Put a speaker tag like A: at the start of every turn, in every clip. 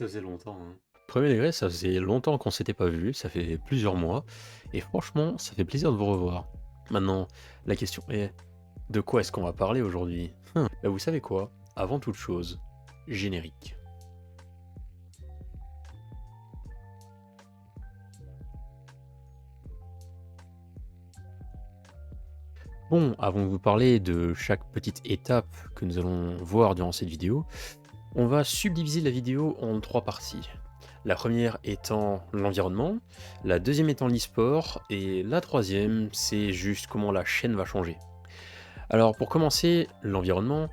A: Ça faisait longtemps, hein. Premier degré, ça faisait longtemps qu'on s'était pas vu, ça fait plusieurs mois, et franchement, ça fait plaisir de vous revoir. Maintenant, la question est, de quoi est-ce qu'on va parler aujourd'hui? Bah vous savez quoi? Avant toute chose, générique. Bon, avant de vous parler de chaque petite étape que nous allons voir durant cette vidéo, on va subdiviser la vidéo en trois parties. La première étant l'environnement, la deuxième étant l'e-sport, et la troisième, c'est juste comment la chaîne va changer. Alors pour commencer, l'environnement,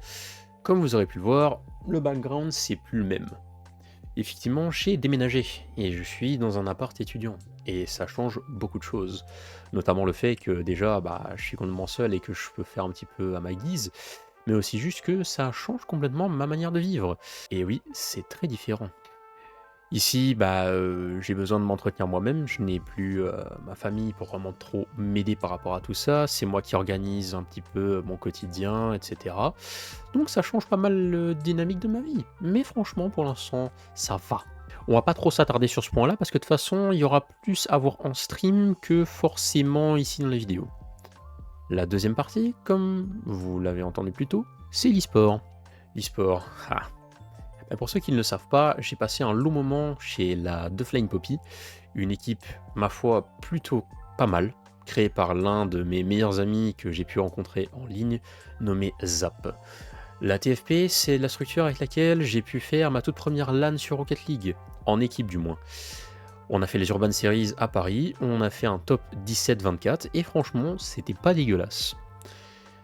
A: comme vous aurez pu le voir, le background c'est plus le même. Effectivement, j'ai déménagé et je suis dans un appart étudiant et ça change beaucoup de choses. Notamment le fait que déjà je suis complètement seul et que je peux faire un petit peu à ma guise, mais aussi juste que ça change complètement ma manière de vivre. Et oui, c'est très différent. Ici, j'ai besoin de m'entretenir moi-même, je n'ai plus, ma famille pour vraiment trop m'aider par rapport à tout ça. C'est moi qui organise un petit peu mon quotidien et cetera. Donc ça change pas mal le dynamique de ma vie. Mais franchement, pour l'instant, ça va. On va pas trop s'attarder sur ce point-là parce que de toute façon, il y aura plus à voir en stream que forcément ici dans la vidéo. La deuxième partie, comme vous l'avez entendu plus tôt, c'est l'e-sport. L'e-sport, pour ceux qui ne le savent pas, j'ai passé un long moment chez la The Flying Poppy, une équipe, ma foi, plutôt pas mal, créée par l'un de mes meilleurs amis que j'ai pu rencontrer en ligne, nommé Zap. La TFP, c'est la structure avec laquelle j'ai pu faire ma toute première LAN sur Rocket League, en équipe du moins. On a fait les Urban Series à Paris, on a fait un top 17-24, et franchement, c'était pas dégueulasse.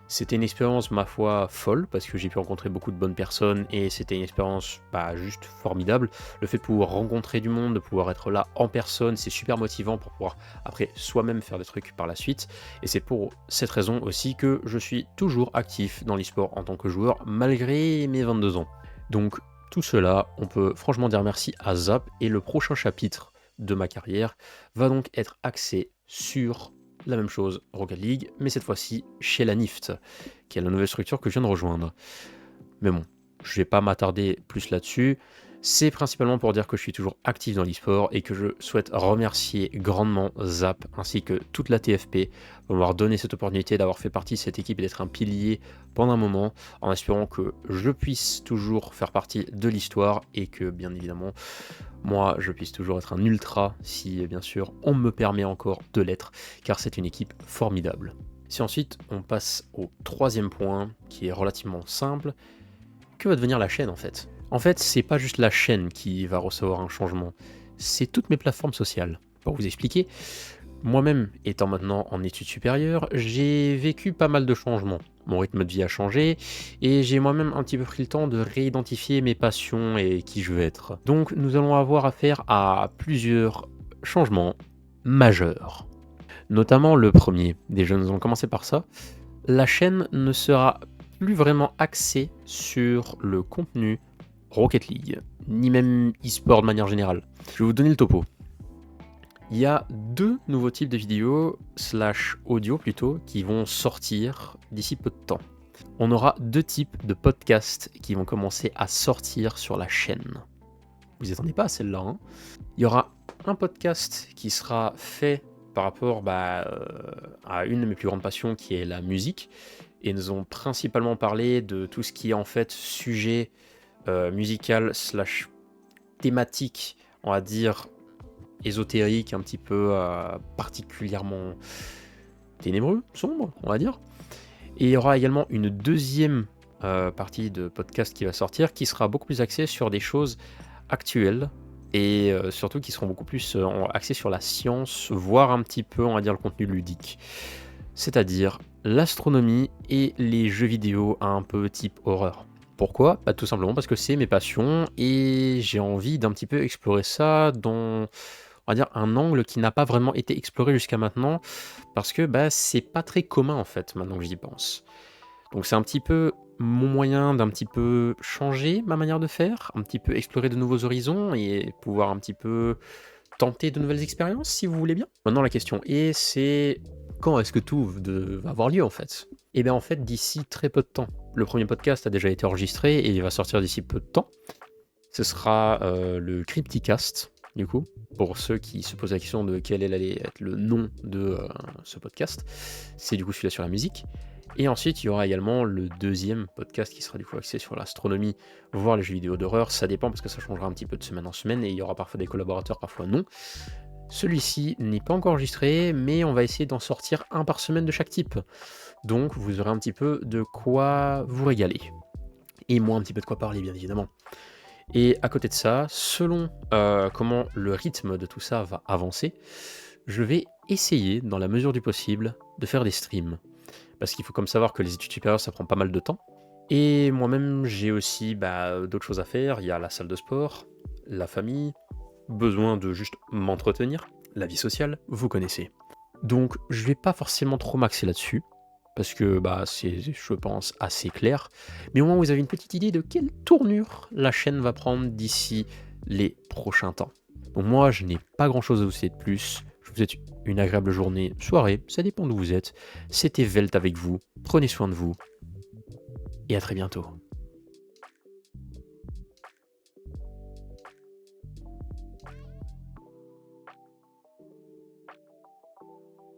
A: C'était une expérience, ma foi, folle, parce que j'ai pu rencontrer beaucoup de bonnes personnes, et c'était une expérience juste formidable. Le fait de pouvoir rencontrer du monde, de pouvoir être là en personne, c'est super motivant pour pouvoir, après, soi-même faire des trucs par la suite. Et c'est pour cette raison aussi que je suis toujours actif dans l'e-sport en tant que joueur, malgré mes 22 ans. Donc, tout cela, on peut franchement dire merci à Zap, et le prochain chapitre de ma carrière va donc être axé sur la même chose, Rocket League, mais cette fois-ci chez la NIFT, qui est la nouvelle structure que je viens de rejoindre. Mais bon, je vais pas m'attarder plus là-dessus. C'est principalement pour dire que je suis toujours actif dans l'e-sport et que je souhaite remercier grandement Zap ainsi que toute la TFP pour m'avoir donné cette opportunité d'avoir fait partie de cette équipe et d'être un pilier pendant un moment, en espérant que je puisse toujours faire partie de l'histoire et que, bien évidemment, moi, je puisse toujours être un ultra si, bien sûr, on me permet encore de l'être, car c'est une équipe formidable. Si ensuite on passe au troisième point, qui est relativement simple, que va devenir la chaîne en fait? En fait, c'est pas juste la chaîne qui va recevoir un changement, c'est toutes mes plateformes sociales. Pour vous expliquer, moi-même étant maintenant en études supérieures, j'ai vécu pas mal de changements. Mon rythme de vie a changé et j'ai moi-même un petit peu pris le temps de réidentifier mes passions et qui je veux être. Donc nous allons avoir affaire à plusieurs changements majeurs. Notamment le premier, déjà nous allons commencer par ça. La chaîne ne sera plus vraiment axée sur le contenu Rocket League, ni même e-sport de manière générale. Je vais vous donner le topo. Il y a deux nouveaux types de vidéos, slash audio plutôt, qui vont sortir d'ici peu de temps. On aura deux types de podcasts qui vont commencer à sortir sur la chaîne. Vous n'y attendez pas à celle-là, hein. Il y aura un podcast qui sera fait par rapport à une de mes plus grandes passions qui est la musique. Et nous allons principalement parler de tout ce qui est en fait sujet musical slash thématique, on va dire ésotérique, un petit peu particulièrement ténébreux, sombre, on va dire. Et il y aura également une deuxième partie de podcast qui va sortir, qui sera beaucoup plus axée sur des choses actuelles, et surtout qui seront beaucoup plus axées sur la science, voire un petit peu, on va dire, le contenu ludique. C'est-à-dire l'astronomie et les jeux vidéo un peu type horreur. Pourquoi? Tout simplement parce que c'est mes passions et j'ai envie d'un petit peu explorer ça dans, on va dire, un angle qui n'a pas vraiment été exploré jusqu'à maintenant, parce que c'est pas très commun en fait, maintenant que j'y pense. Donc c'est un petit peu mon moyen d'un petit peu changer ma manière de faire, un petit peu explorer de nouveaux horizons et pouvoir un petit peu tenter de nouvelles expériences, si vous voulez bien. Maintenant la question est, c'est quand est-ce que tout va avoir lieu en fait? Et bien en fait d'ici très peu de temps. Le premier podcast a déjà été enregistré et il va sortir d'ici peu de temps. Ce sera le Crypticast, du coup, pour ceux qui se posent la question de quel allait être le nom de ce podcast. C'est du coup celui-là sur la musique. Et ensuite, il y aura également le deuxième podcast qui sera du coup axé sur l'astronomie, voire les jeux vidéo d'horreur. Ça dépend parce que ça changera un petit peu de semaine en semaine et il y aura parfois des collaborateurs, parfois non. Celui-ci n'est pas encore enregistré, mais on va essayer d'en sortir un par semaine de chaque type. Donc vous aurez un petit peu de quoi vous régaler. Et moi un petit peu de quoi parler, bien évidemment. Et à côté de ça, selon comment le rythme de tout ça va avancer, je vais essayer, dans la mesure du possible, de faire des streams. Parce qu'il faut comme savoir que les études supérieures, ça prend pas mal de temps. Et moi-même, j'ai aussi d'autres choses à faire. Il y a la salle de sport, la famille, besoin de juste m'entretenir, la vie sociale, vous connaissez. Donc je vais pas forcément trop m'axer là-dessus, parce que c'est, je pense, assez clair. Mais au moins vous avez une petite idée de quelle tournure la chaîne va prendre d'ici les prochains temps. Donc moi, je n'ai pas grand-chose à vous dire de plus. Je vous souhaite une agréable journée, soirée, ça dépend d'où vous êtes. C'était Velt avec vous, prenez soin de vous, et à très bientôt.